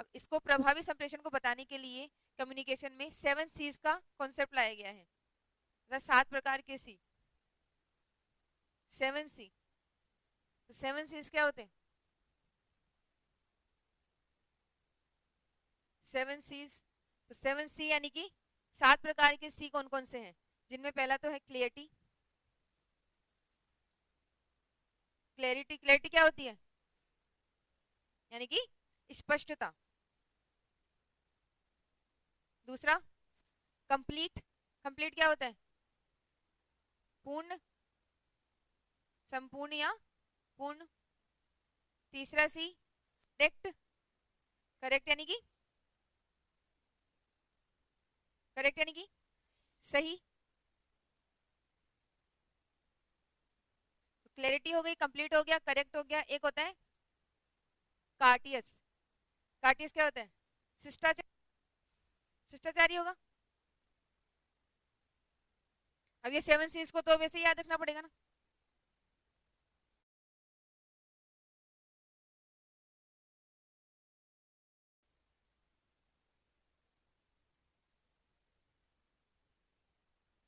अब इसको प्रभावी संप्रेषण को बताने के लिए कम्युनिकेशन में 7 C's का कॉन्सेप्ट लाया गया है, मतलब 7 प्रकार के सी, 7 C। तो 7 C's क्या होते हैं? 7 C's, तो 7 C यानी कि 7 प्रकार के सी कौन कौन से हैं, जिनमें पहला तो है क्लियरिटी। क्लैरिटी, क्लैरिटी क्या होती है? यानी कि स्पष्टता। दूसरा कंप्लीट, कंप्लीट क्या होता है? पूर्ण, संपूर्ण या पूर्ण। तीसरा सी करेक्ट, करेक्ट यानी कि, करेक्ट यानी कि सही। क्लैरिटी हो गई, कंप्लीट हो गया, करेक्ट हो गया। एक होता है कार्टियस। कार्टियस क्या होता है? शिष्टाचार, शिष्टाचारी होगा। अब ये 7 C's को तो वैसे ही याद रखना पड़ेगा ना।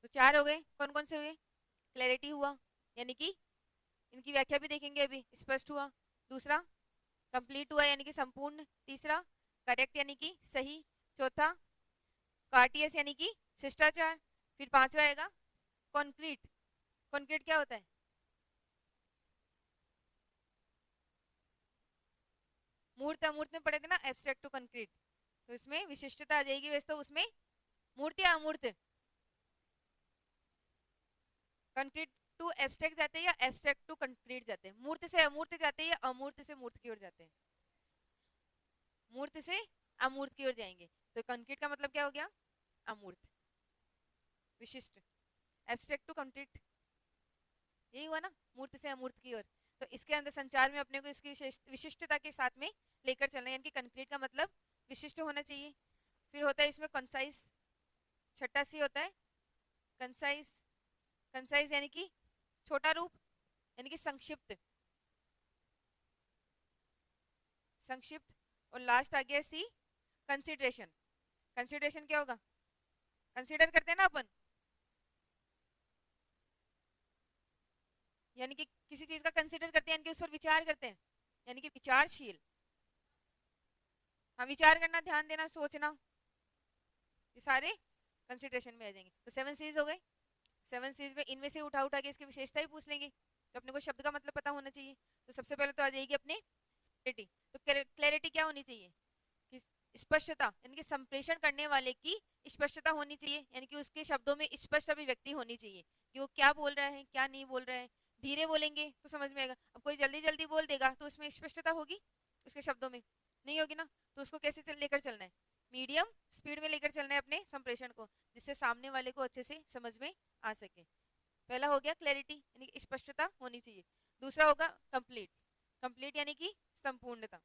तो 4 हो गए, कौन कौन से हुए? क्लैरिटी हुआ, यानी कि इनकी व्याख्या भी देखेंगे अभी, स्पष्ट हुआ। दूसरा कंप्लीट हुआ यानी कि संपूर्ण। तीसरा करेक्ट यानी कि सही। चौथा कार्टियस यानी कि शिष्टाचार। फिर पांचवा आएगा कॉन्क्रीट। कॉन्क्रीट क्या होता है? मूर्त अमूर्त में पढ़े थे ना, एब्स्ट्रैक्ट टू कंक्रीट, तो इसमें विशिष्टता आ जाएगी। वैसे तो उसमें मूर्त या अमूर्त, कंक्रीट टू एब्स्ट्रैक्ट जाते हैं या एब्स्ट्रैक्ट टू कंक्रीट जाते हैं, मूर्त से अमूर्त जाते हैं या अमूर्त से मूर्त की ओर जाते हैं? मूर्त से अमूर्त की ओर जाएंगे। तो कंक्रीट का मतलब क्या हो गया? अमूर्त, विशिष्ट। एब्स्ट्रैक्ट टू कंक्रीट यही हुआ ना, मूर्त से अमूर्त की ओर। तो इसके अंदर संचार में अपने को इसकी विशिष्टता के साथ में लेकर चलना है, यानी कि कंक्रीट का मतलब विशिष्ट होना चाहिए। फिर होता है इसमें कंसाइज। छठा सी होता है कंसाइज। कंसाइज यानी कि छोटा रूप, यानी कि संक्षिप्त, संक्षिप्त। और लास्ट आ गया सी कंसिडरेशन। कंसिडरेशन क्या होगा? कंसिडर करते हैं ना अपन, यानी कि किसी चीज का कंसिडर करते हैं, यानी कि उस पर विचार करते हैं, यानी कि विचारशील। हाँ, विचार करना, ध्यान देना, सोचना, ये सारे कंसिडरेशन में आ जाएंगे। तो 7 C's हो गए। 7 C's में इनमें से उठा उठा के इसकी विशेषता ही पूछ लेंगे, तो अपने को शब्द का मतलब पता होना चाहिए। तो सबसे पहले तो आ जाएगी अपने क्लैरिटी। तो क्लैरिटी क्या होनी चाहिए? कि स्पष्टता, यानी कि संप्रेषण करने वाले की स्पष्टता होनी चाहिए, यानी कि उसके शब्दों में स्पष्ट अभिव्यक्ति होनी चाहिए कि वो क्या बोल रहा है, क्या नहीं बोल रहा है। धीरे बोलेंगे तो समझ में आएगा। अब कोई जल्दी जल्दी बोल देगा तो उसमें स्पष्टता होगी? उसके शब्दों में नहीं होगी ना। तो उसको कैसे लेकर चलना है? मीडियम स्पीड में लेकर चलना है अपने संप्रेषण को, जिससे सामने वाले को अच्छे से समझ में आ सके। पहला हो गया क्लैरिटी, यानी कि स्पष्टता होनी चाहिए। दूसरा होगा कंप्लीट। कंप्लीट यानी कि संपूर्णता,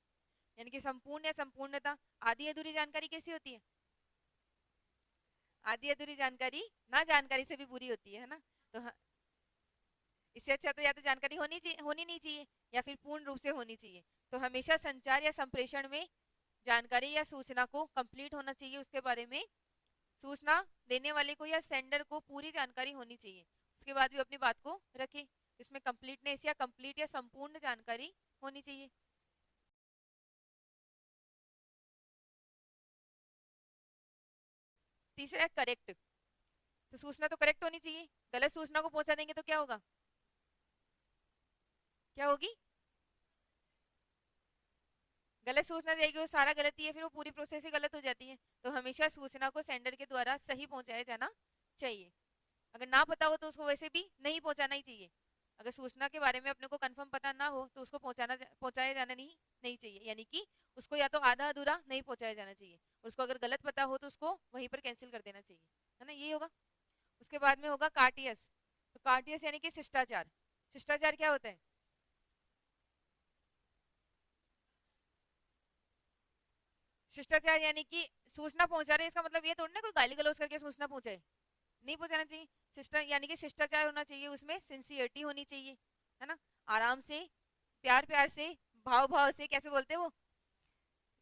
यानी कि संपूर्ण या संपूर्णता। आधी अधूरी जानकारी कैसी होती है? आधी अधूरी जानकारी ना जानकारी से भी बुरी होती है ना। तो हाँ, इससे अच्छा तो या तो जानकारी होनी चाहिए, होनी नहीं चाहिए, या फिर पूर्ण रूप से होनी चाहिए। तो हमेशा संचार या संप्रेषण में जानकारी या सूचना को कंप्लीट होना चाहिए, उसके बारे में सूचना देने वाले को या सेंडर को पूरी जानकारी होनी चाहिए। उसके बाद भी अपनी बात को रखे, इसमें कंप्लीटनेस या कंप्लीट या संपूर्ण जानकारी होनी चाहिए। तीसरा है करेक्ट। तो सूचना तो करेक्ट होनी चाहिए, गलत सूचना को पहुंचा देंगे तो क्या होगा? क्या होगी? गलत सूचना देगी, वो सारा गलत ही है, फिर वो पूरी प्रोसेस ही गलत हो जाती है। तो हमेशा सूचना को सेंडर के द्वारा सही पहुंचाया जाना चाहिए। अगर ना पता हो तो उसको वैसे भी नहीं पहुंचाना ही चाहिए। अगर सूचना के बारे में अपने को कंफर्म पता ना हो तो उसको पहुंचाया जाना नहीं चाहिए, यानी कि उसको या तो आधा अधूरा नहीं पहुंचाया जाना चाहिए, और उसको अगर गलत पता हो तो उसको वहीं पर कैंसिल कर देना चाहिए, है ना, ये होगा। उसके बाद में होगा कार्टियस। तो कार्टियस यानी कि शिष्टाचार। शिष्टाचार क्या होता है? शिष्टाचार यानी कि सूचना पहुंचा रहे, इसका मतलब ये थोड़ी ना कोई गाली गलौज करके सूचना पहुंचाए, नहीं पहुंचाना चाहिए। शिष्टा यानी कि शिष्टाचार होना चाहिए, उसमें सिंसियरिटी होनी चाहिए, है ना। आराम से, प्यार प्यार से, भाव भाव से, कैसे बोलते हैं वो,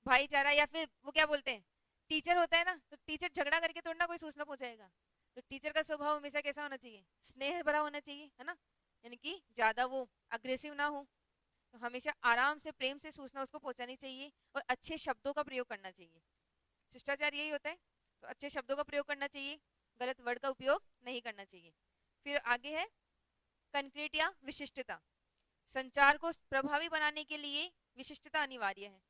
भाईचारा, या फिर वो क्या बोलते हैं, टीचर होता है ना, तो टीचर झगड़ा करके थोड़ा ना कोई सूचना पहुंचाएगा। तो टीचर का स्वभाव हमेशा कैसा होना चाहिए, स्नेह भरा होना चाहिए, है ना, यानी कि ज्यादा वो अग्रेसिव ना हो। तो हमेशा आराम से प्रेम से सूचना उसको पहुंचानी चाहिए और अच्छे शब्दों का प्रयोग करना चाहिए। शिष्टाचार यही होता है। तो अच्छे शब्दों का प्रयोग करना चाहिए, गलत वर्ड का उपयोग नहीं करना चाहिए। फिर आगे है कंक्रीट या विशिष्टता। संचार को प्रभावी बनाने के लिए विशिष्टता अनिवार्य है।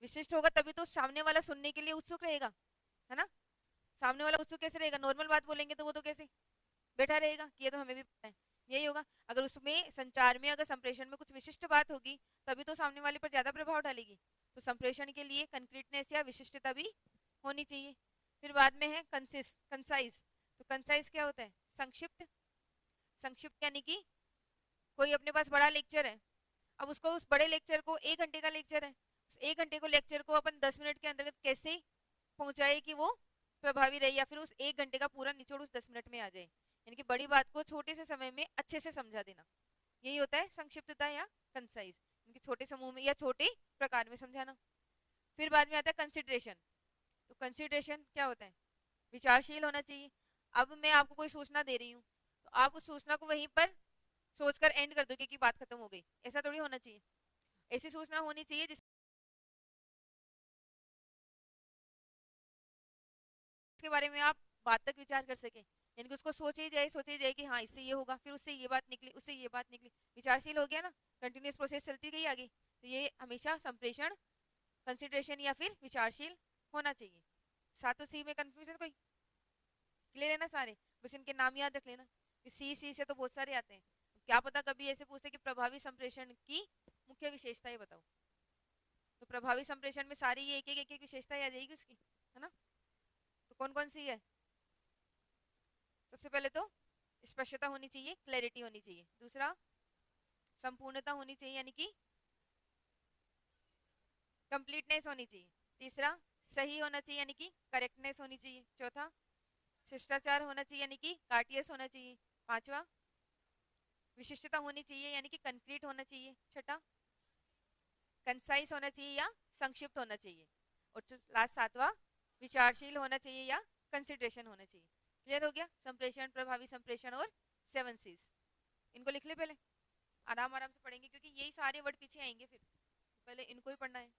विशिष्ट होगा तभी तो सामने वाला सुनने के लिए उत्सुक रहेगा, है ना। सामने वाला उत्सुक कैसे रहेगा, नॉर्मल बात बोलेंगे तो वो तो कैसे बैठा रहेगा कि ये तो हमें भी पता है। यही होगा, अगर उसमें संचार में अगर संप्रेषण में कुछ विशिष्ट बात होगी तभी तो सामने वाले पर ज्यादा प्रभाव डालेगी। तो संप्रेषण के लिए कंक्रीटनेस या विशिष्टता भी होनी चाहिए। फिर बाद में है कंसाइज। तो कंसाइज क्या होता है, संक्षिप्त। संक्षिप्त यानी कि कोई अपने पास बड़ा लेक्चर है, अब उसको उस बड़े लेक्चर को 1 घंटे का लेक्चर है, उस 1 घंटे को लेक्चर को अपन 10 मिनट के अंदर कैसे पहुंचाए कि वो प्रभावी रहे, या फिर उस 1 घंटे का पूरा निचोड़ उस 10 मिनट में आ जाए, यानी कि बड़ी बात को छोटे से समय में अच्छे से समझा देना। यही होता है संक्षिप्तता या कंसाइज, यानी कि छोटे समूह में या छोटे प्रकार में समझाना। फिर बाद में आता है कंसिडरेशन। तो कंसिडरेशन क्या होता है, विचारशील होना चाहिए। अब मैं आपको कोई सूचना दे रही हूँ, तो आप उस सूचना को वहीं पर सोचकर एंड कर दोगे कि बात खत्म हो गई, ऐसा थोड़ी होना चाहिए। ऐसी सूचना होनी चाहिए जिसके बारे में आप बात तक विचार कर सके, यानी कि उसको सोचे ही जाए कि हाँ इससे ये होगा, फिर उससे ये बात निकली, उससे ये बात निकली, विचारशील हो गया ना, कंटिन्यूस प्रोसेस चलती गई आगे। तो ये हमेशा संप्रेषण कंसिडरेशन या फिर विचारशील होना चाहिए। सातों सी में कंफ्यूजन कोई, क्लियर है ना सारे, बस इनके नाम याद रख लेना। सी से तो बहुत सारे आते हैं, क्या पता कभी ऐसे पूछते कि प्रभावी संप्रेषण की मुख्य विशेषताएं बताओ, तो प्रभावी संप्रेषण में सारी ये एक एक विशेषताएं आ जाएगी उसकी, है ना। तो कौन कौन सी है, सबसे पहले तो स्पष्टता होनी चाहिए, क्लैरिटी होनी चाहिए। दूसरा संपूर्णता होनी चाहिए, यानी कि कंप्लीटनेस होनी चाहिए। तीसरा सही होना चाहिए, यानी कि करेक्टनेस होनी चाहिए। चौथा शिष्टाचार होना चाहिए, यानी कि कार्टियस होना चाहिए। पांचवा विशिष्टता होनी चाहिए, यानी कि कंक्रीट होना चाहिए। छठा कंसाइज होना चाहिए या संक्षिप्त होना चाहिए। और लास्ट सातवां विचारशील होना चाहिए या कंसिडरेशन होना चाहिए। क्लियर हो गया, संप्रेषण, प्रभावी संप्रेषण और 7 Cs। इनको लिख ले पहले, आराम आराम से पढ़ेंगे क्योंकि यही सारे वर्ड पीछे आएंगे, फिर पहले इनको ही पढ़ना है।